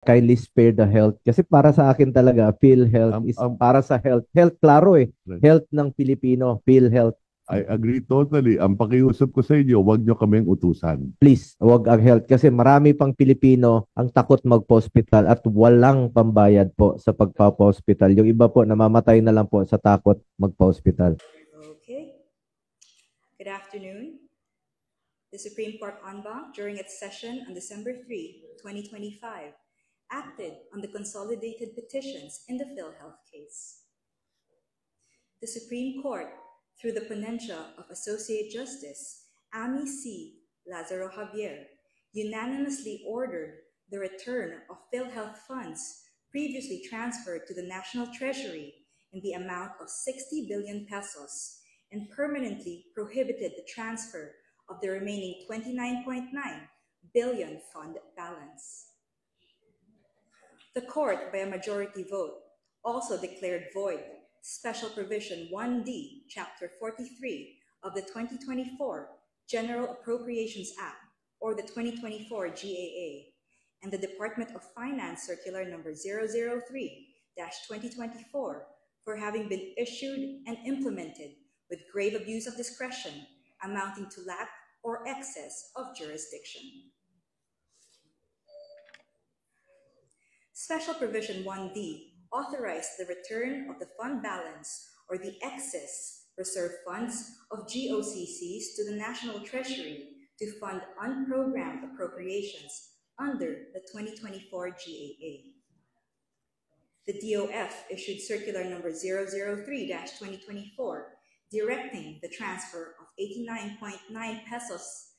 kindly spare the health. Kasi para sa akin talaga, PhilHealth is para sa health. Health, klaro eh. Right. Health ng Pilipino, PhilHealth. I agree totally. Ang pakiusap ko sa inyo, huwag nyo kaming utusan. Please, wag ang health. Kasi marami pang Pilipino ang takot magpa-hospital at walang pambayad po sa pagpapa-hospital. Yung iba po, namamatay na lang po sa takot magpa-hospital. Okay. Good afternoon. The Supreme Court en banc, during its session on December 3, 2025, acted on the consolidated petitions in the PhilHealth case. The Supreme Court, through the ponencia of Associate Justice Amy C. Lazaro Javier, unanimously ordered the return of PhilHealth funds previously transferred to the National Treasury in the amount of 60 billion pesos and permanently prohibited the transfer of the remaining 29.9 billion fund balance. The court, by a majority vote, also declared void Special Provision 1D, Chapter 43 of the 2024 General Appropriations Act, or the 2024 GAA, and the Department of Finance Circular Number 003-2024 for having been issued and implemented with grave abuse of discretion amounting to lack or excess of jurisdiction. Special Provision 1D authorized the return of the fund balance or the excess reserve funds of GOCCs to the National Treasury to fund unprogrammed appropriations under the 2024 GAA. The DOF issued Circular Number 003-2024 directing the transfer of 89.9 pesos,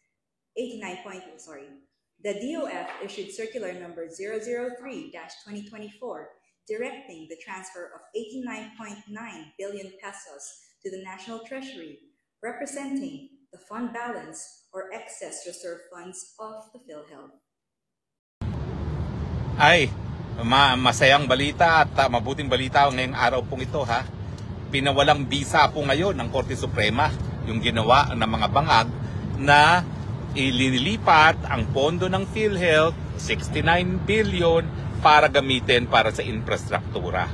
The DOF issued Circular Number 003-2024 directing the transfer of 89.9 billion pesos to the National Treasury, representing the fund balance or excess reserve funds of the PhilHealth. Ay, masayang balita at mabuting balita ngayong araw pong ito ha. Pinawalang bisa po ngayon ng Korte Suprema yung ginawa ng mga bangag na ililipat ang pondo ng PhilHealth, 69 billion, para gamitin para sa infrastruktura.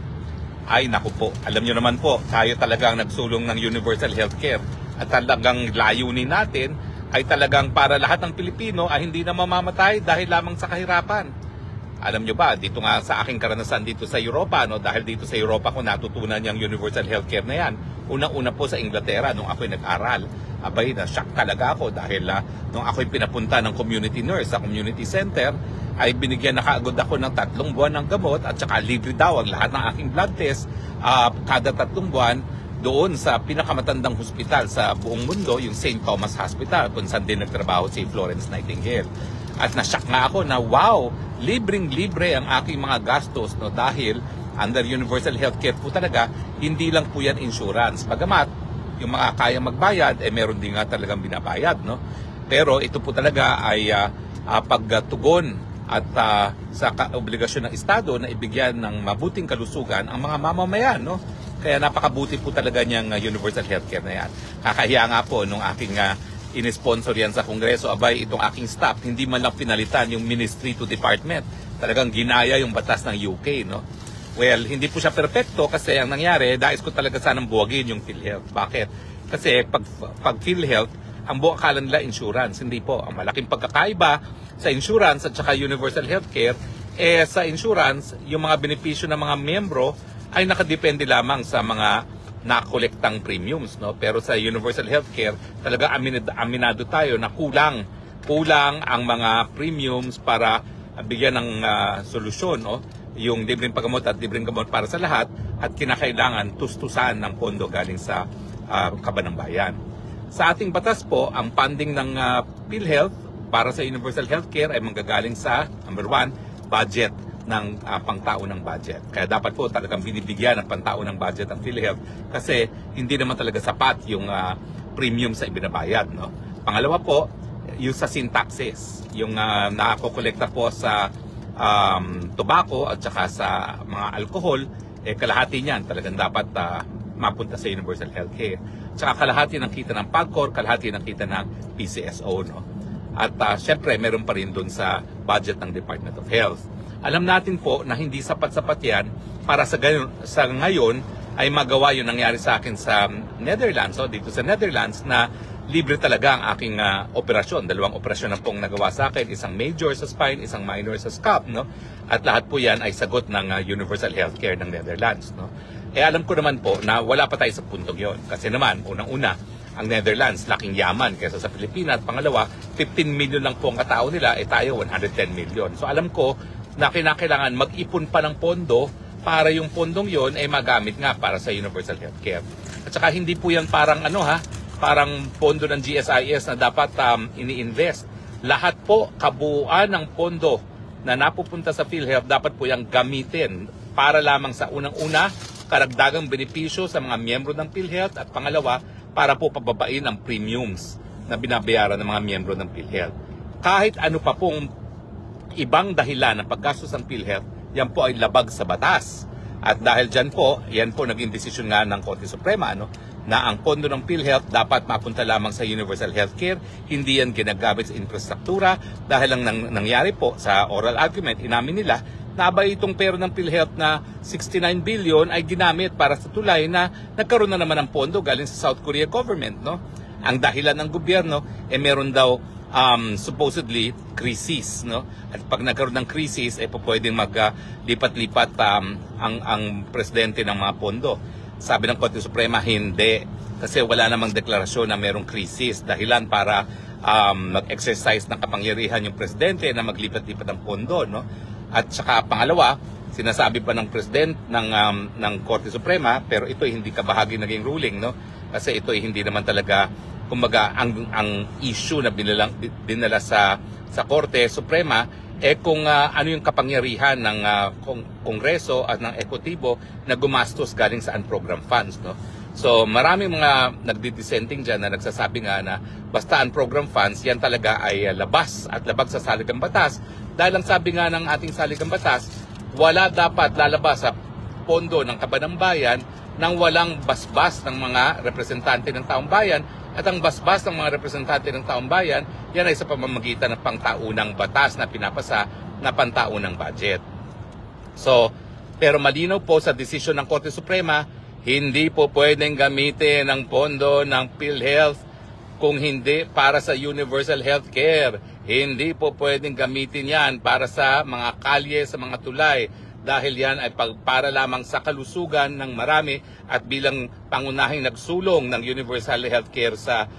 Ay naku po, alam nyo naman po, tayo talagang nagsulong ng universal healthcare at talagang layunin natin ay talagang para lahat ng Pilipino ay hindi na mamamatay dahil lamang sa kahirapan. Alam nyo ba, dito nga sa aking karanasan dito sa Europa, no, dahil dito sa Europa ko natutunan yung universal healthcare na yan. Unang-una po sa Inglaterra nung ako'y nag-aral. Abay, na-shock talaga ako dahil nung ako'y pinapunta ng community nurse sa community center, ay binigyan na kaagad ako ng 3 buwan ng gamot at saka libre daw ang lahat ng aking blood test kada 3 buwan doon sa pinakamatandang hospital sa buong mundo, yung St. Thomas Hospital, kung saan din nagtrabaho si Florence Nightingale. At na-shock nga ako na wow, libreng-libre ang aking mga gastos, no, dahil under universal healthcare po talaga, hindi lang po yan insurance. Bagamat yung mga kaya magbayad, meron din nga talagang binabayad, no? Pero ito po talaga ay pagtugon at sa obligasyon ng Estado na ibigyan ng mabuting kalusugan ang mga mamamayan, no? Kaya napakabuti po talaga niyang universal healthcare na yan. Kakahiya nga po nung aking in-sponsor yan sa Kongreso, abay itong aking staff, hindi man lang pinalitan yung ministry to department. Talagang ginaya yung batas ng UK, no? Well, hindi po siya perpekto kasi ang nangyari, dais ko talaga sanang buwagin yung PhilHealth. Bakit? Kasi pag PhilHealth, ang buong akala nila insurance. Hindi po. Ang malaking pagkakaiba sa insurance at saka universal healthcare, sa insurance, yung mga benepisyo ng mga miyembro ay nakadepende lamang sa mga nakolektang premiums, no? Pero sa universal healthcare, talaga aminado tayo na kulang ang mga premiums para bigyan ng solusyon, no? Yung libreng paggamot at libreng gamot para sa lahat at kinakailangan tustusan ng pondo galing sa kaban ng bayan. Sa ating batas po, ang funding ng PhilHealth para sa universal healthcare ay manggagaling sa, number 1, budget ng pangtaunang budget. Kaya dapat po talagang binibigyan ng pangtaunang budget ang PhilHealth kasi hindi naman talaga sapat yung premium sa ibinabayad, no? Pangalawa po, yung sa sin taxes, yung nakakolekta po sa tobacco at saka sa mga alcohol, kalahati niyan talagang dapat mapunta sa universal healthcare. Tsaka kalahati ng kita ng PAGCOR, kalahati ng kita ng PCSO, no? At syempre meron pa rin doon sa budget ng Department of Health. Alam natin po na hindi sapat-sapat yan para sa ngayon ay magawa yung nangyari sa akin sa Netherlands, dito sa Netherlands, na libre talaga ang aking operasyon. 2 operasyon na pong nagawa sa akin, isang major sa spine, isang minor sa scap, no? At lahat po yan ay sagot ng universal healthcare ng Netherlands, no? Alam ko naman po na wala pa tayo sa puntong yon. Kasi naman, unang-una, ang Netherlands, laking yaman kaysa sa Pilipinas. Pangalawa, 15 million lang po ang katao nila, tayo 110 million. So alam ko na kinakailangan mag-ipon pa ng pondo para yung pondong yon ay magamit nga para sa universal healthcare. At saka hindi po yan parang parang pondo ng GSIS na dapat ini-invest. Lahat po, kabuuan ng pondo na napupunta sa PhilHealth, dapat po yung gamitin para lamang sa unang-una, karagdagang benepisyo sa mga miyembro ng PhilHealth, at pangalawa, para po pababain ang premiums na binabayaran ng mga miyembro ng PhilHealth. Kahit ano pa pong ibang dahilan ng paggastos ng PhilHealth, yan po ay labag sa batas. At dahil dyan po, yan po naging desisyon nga ng Korte Suprema, na ang pondo ng PhilHealth dapat mapunta lamang sa universal healthcare, hindi yan ginagamit sa infrastruktura. Dahil ang nangyari po sa oral argument, inamin nila na itong pera ng PhilHealth na 69 billion ay ginamit para sa tulay na nagkaroon na naman ng pondo galing sa South Korea government, no? Ang dahilan ng gobyerno, meron daw supposedly crisis, no? At pag nagkaroon ng crisis, pwedeng maglipat-lipat ang presidente ng mga pondo. Sabi ng Korte Suprema, hindi. Kasi wala namang deklarasyon na merong krisis. Dahilan para mag-exercise ng kapangyarihan yung presidente na maglipat-lipat ng pondo, no? At saka pangalawa, sinasabi pa ng president ng Korte Suprema, pero ito ay hindi kabahagi naging ruling, no? Kasi ito ay hindi naman talaga, kumbaga, ang issue na dinala sa Korte Suprema, kung ano yung kapangyarihan ng Kongreso at ng Ekotibo na gumastos galing sa unprogrammed funds, no? So maraming mga nagdi-dissenting dyan na nagsasabi nga na basta unprogrammed funds, yan talaga ay labas at labag sa saligang batas. Dahil ang sabi nga ng ating saligang batas, wala dapat lalabas sa pondo ng kaban ng bayan nang walang basbas ng mga representante ng taong bayan. At ang basbas ng mga representante ng taong bayan, yan ay sa pamamagitan ng pangtaunang batas na pinapasa na pantaunang budget. So, pero malinaw po sa desisyon ng Korte Suprema, hindi po pwedeng gamitin ang pondo ng PhilHealth kung hindi para sa universal healthcare. Hindi po pwedeng gamitin yan para sa mga kalye, sa mga tulay. Dahil yan ay para lamang sa kalusugan ng marami at bilang pangunahing nagsulong ng universal healthcare sa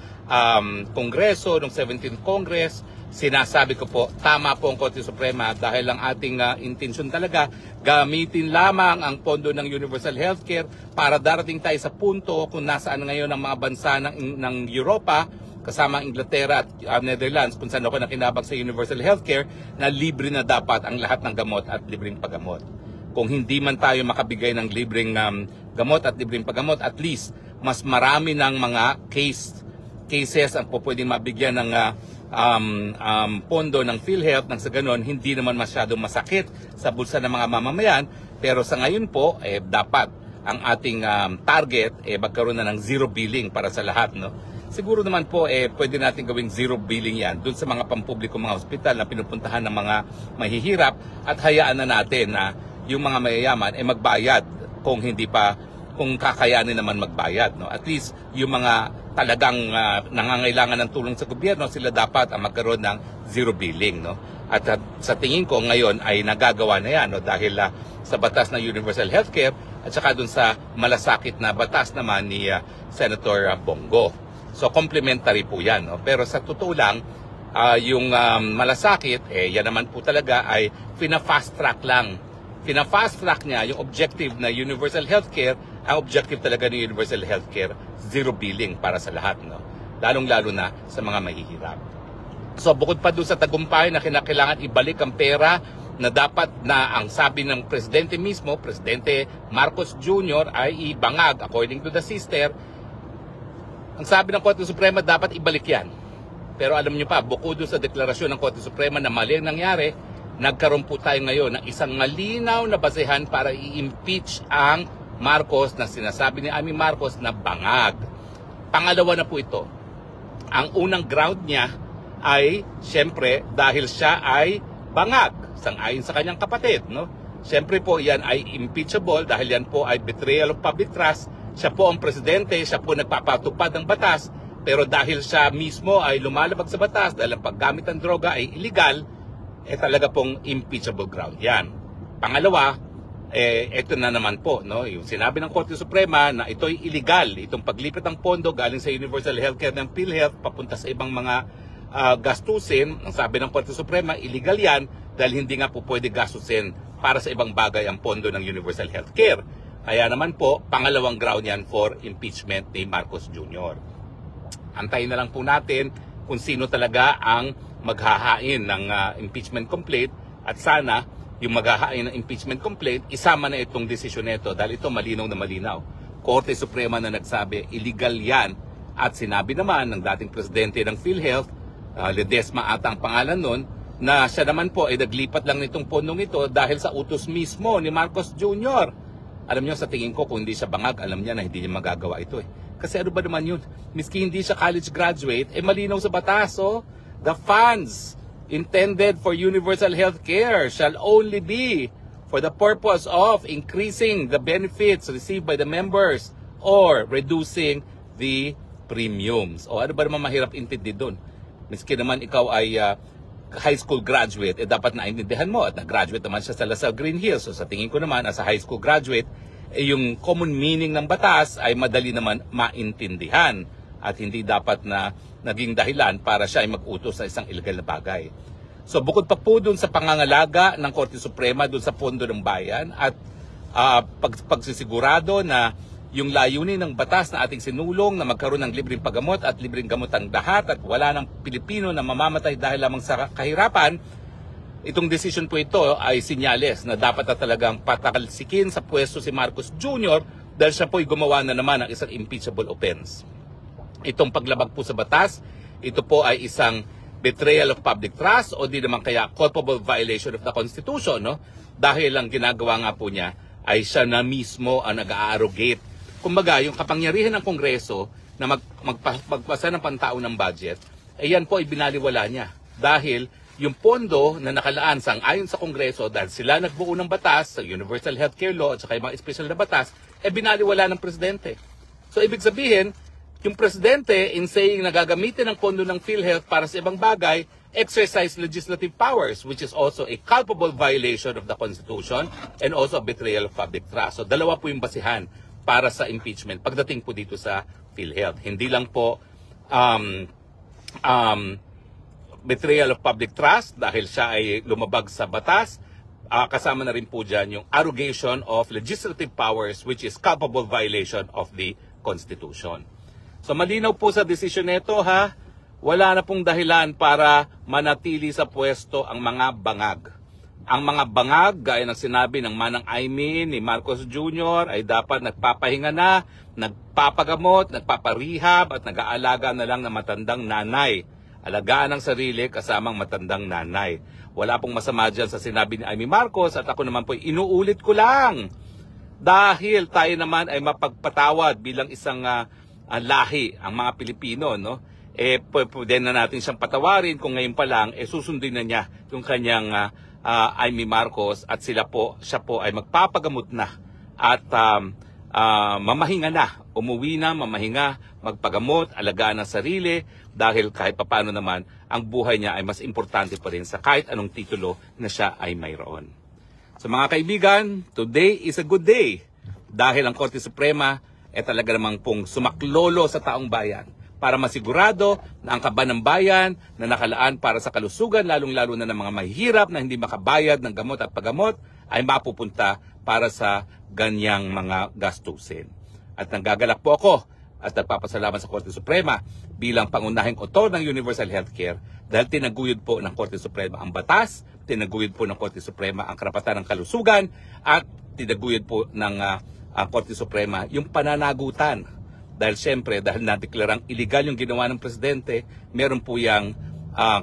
Kongreso, ng 17th Congress, sinasabi ko po, tama po ang Korte Suprema dahil ang ating intensyon talaga, gamitin lamang ang pondo ng universal healthcare para darating tayo sa punto kung nasaan ngayon ang mga bansa ng Europa, kasama ang Inglaterra at Netherlands, kung saan ako nakinabang sa universal healthcare, na libre na dapat ang lahat ng gamot at libreng paggamot. Kung hindi man tayo makabigay ng libreng gamot at libreng paggamot, at least mas marami ng mga cases ang pwedeng mabigyan ng pondo ng PhilHealth, nang sa ganon hindi naman masyadong masakit sa bulsa ng mga mamamayan. Pero sa ngayon po, dapat ang ating target magkaroon na ng zero billing para sa lahat, no? Siguro naman po pwede natin gawing zero billing yan dun sa mga pampubliko, mga hospital na pinupuntahan ng mga mahihirap, at hayaan na natin na yung mga mayayaman magbayad kung kakayanin naman magbayad, no? At least yung mga talagang nangangailangan ng tulong sa gobyerno, sila dapat ang magkaroon ng zero billing, no? At sa tingin ko ngayon ay nagagawa na yan, no? Dahil sa batas na universal healthcare at saka dun sa malasakit na batas naman ni Senator Bongo. So complementary po yan, no? Pero sa totoo lang, yung malasakit, yan naman po talaga ay fina-fast track lang. Fina-fast track niya yung objective na universal healthcare. Ang objective talaga ng universal healthcare, zero billing para sa lahat, no? Lalong-lalo na sa mga mahihirap. So bukod pa doon sa tagumpay na kinakailangan ibalik ang pera na dapat na ang sabi ng presidente mismo, Presidente Marcos Jr. ay ibangag according to the sister. Ang sabi ng Korte Suprema, dapat ibalik yan. Pero alam niyo pa, bukod doon sa deklarasyon ng Korte Suprema na mali ang nangyari, nagkaroon po tayo ngayon ng isang malinaw na basehan para i-impeach ang Marcos na sinasabi ni Amy Marcos na bangag. Pangalawa na po ito. Ang unang ground niya ay, siyempre, dahil siya ay bangag, sang-ayon sa kanyang kapatid, no? Siyempre po, yan ay impeachable dahil yan po ay betrayal of public trust. Siya po ang presidente, siya po nagpapatupad ng batas, pero dahil siya mismo ay lumalabag sa batas, dahil ang paggamit ng droga ay illegal, talaga pong impeachable ground yan. Pangalawa, ito na naman po, no? Yung sinabi ng Korte Suprema na ito'y illegal, itong paglipat ng pondo galing sa Universal Healthcare ng PhilHealth papunta sa ibang mga gastusin. Ang sabi ng Korte Suprema, illegal yan dahil hindi nga po pwede gastusin para sa ibang bagay ang pondo ng Universal Healthcare. Kaya naman po, pangalawang ground yan for impeachment ni Marcos Jr. Antayin na lang po natin kung sino talaga ang maghahain ng impeachment complaint at sana yung maghahain ng impeachment complaint, isama na itong desisyon nito dahil ito malinaw na malinaw. Korte Suprema na nagsabi, illegal yan. At sinabi naman ng dating presidente ng PhilHealth, Ledesma ata ang pangalan nun, na siya naman po ay naglipat lang nitong pondong ito dahil sa utos mismo ni Marcos Jr. Alam niyo, sa tingin ko, kung hindi siya bangag, alam niya na hindi niya magagawa ito. Kasi ano ba naman yun? Miski hindi siya college graduate, malinaw sa batas. The funds intended for universal health care shall only be for the purpose of increasing the benefits received by the members or reducing the premiums. O ano ba naman mahirap intindi doon? Miski naman ikaw ay high school graduate, dapat naintindihan mo at nag-graduate naman siya sa LaSalle Green Hills. So sa tingin ko naman, as a high school graduate, yung common meaning ng batas ay madali naman maintindihan at hindi dapat na naging dahilan para siya ay mag-utos sa isang illegal na bagay. So bukod pa po dun sa pangangalaga ng Korte Suprema dun sa pondo ng bayan at pagsisigurado na yung layunin ng batas na ating sinulong na magkaroon ng libreng paggamot at libreng gamot ang lahat at wala ng Pilipino na mamamatay dahil lamang sa kahirapan, itong decision po ito ay sinyales na dapat na talagang patakalsikin sa pwesto si Marcos Jr. dahil siya po'y gumawa na naman ng isang impeachable offense. Itong paglabag po sa batas, ito po ay isang betrayal of public trust o di naman kaya culpable violation of the Constitution, no? Dahil ang ginagawa nga po niya ay siya na mismo ang nag-a-arrogate. Kumbaga, yung kapangyarihan ng Kongreso na magpasa ng pantaunang budget, yan po ay binaliwala niya. Dahil yung pondo na nakalaan sang-ayon sa Kongreso dahil sila nagbuo ng batas sa Universal Healthcare Law at saka yung mga special na batas, binaliwala ng Presidente. So, ibig sabihin, yung Presidente, in saying na gagamitin ang pondo ng PhilHealth para sa ibang bagay, exercise legislative powers, which is also a culpable violation of the Constitution and also a betrayal of public trust. So, dalawa po yung basihan para sa impeachment pagdating po dito sa PhilHealth. Hindi lang po betrayal of public trust dahil siya ay lumabag sa batas, kasama na rin po dyan yung arrogation of legislative powers which is culpable violation of the Constitution. So malinaw po sa desisyon nito ha, wala na pong dahilan para manatili sa pwesto ang mga bangag. Ang mga bangag, gaya ng sinabi ng Manang Aimee ni Marcos Jr. ay dapat nagpapahinga na, nagpapagamot, nagpaparehab at nag-aalaga na lang ng matandang nanay. Alagaan ang sarili kasamang matandang nanay. Wala pong masama dyan sa sinabi ni Aimee Marcos at ako naman po inuulit ko lang. Dahil tayo naman ay mapagpatawad bilang isang lahi, ang mga Pilipino, no? Pwede na natin siyang patawarin kung ngayon pa lang, susundin na niya yung kanyang Aimee Marcos at siya po ay magpapagamot na at mamahinga na, umuwi na, mamahinga, magpagamot, alagaan ang sarili dahil kahit papaano naman ang buhay niya ay mas importante pa rin sa kahit anong titulo na siya ay mayroon. So mga kaibigan, today is a good day dahil ang Korte Suprema ay talaga namang pong sumaklolo sa taong bayan para masigurado na ang kaban ng bayan na nakalaan para sa kalusugan, lalong-lalo na ng mga mahihirap na hindi makabayad ng gamot at paggamot, ay mapupunta para sa ganyang mga gastusin. At nanggagalak po ako at nagpapasalamat sa Korte Suprema bilang pangunahing otor ng Universal Healthcare dahil tinaguyod po ng Korte Suprema ang batas, tinaguyod po ng Korte Suprema ang karapatan ng kalusugan, at tinaguyod po ng Korte Suprema yung pananagutan. Dahil siyempre, dahil nadeklarang illegal yung ginawa ng Presidente, meron po yung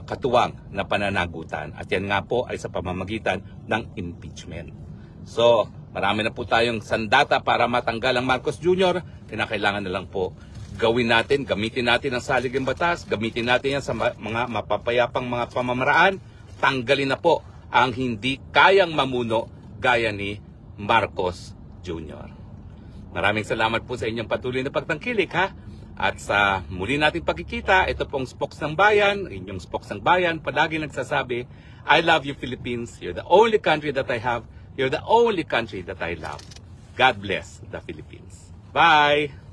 katuwang na pananagutan. At yan nga po ay sa pamamagitan ng impeachment. So, marami na po tayong sandata para matanggal ang Marcos Jr. Kinakailangan na lang po gawin natin, gamitin natin ang saligang batas, gamitin natin yan sa mga mapapayapang mga pamamaraan, tanggalin na po ang hindi kayang mamuno gaya ni Marcos Jr. Maraming salamat po sa inyong patuloy na pagtangkilik, ha? At sa muli nating pagkikita, ito pong Spokes ng Bayan, inyong Spokes ng Bayan, palagi nagsasabi, I love you Philippines, you're the only country that I have, you're the only country that I love. God bless the Philippines. Bye!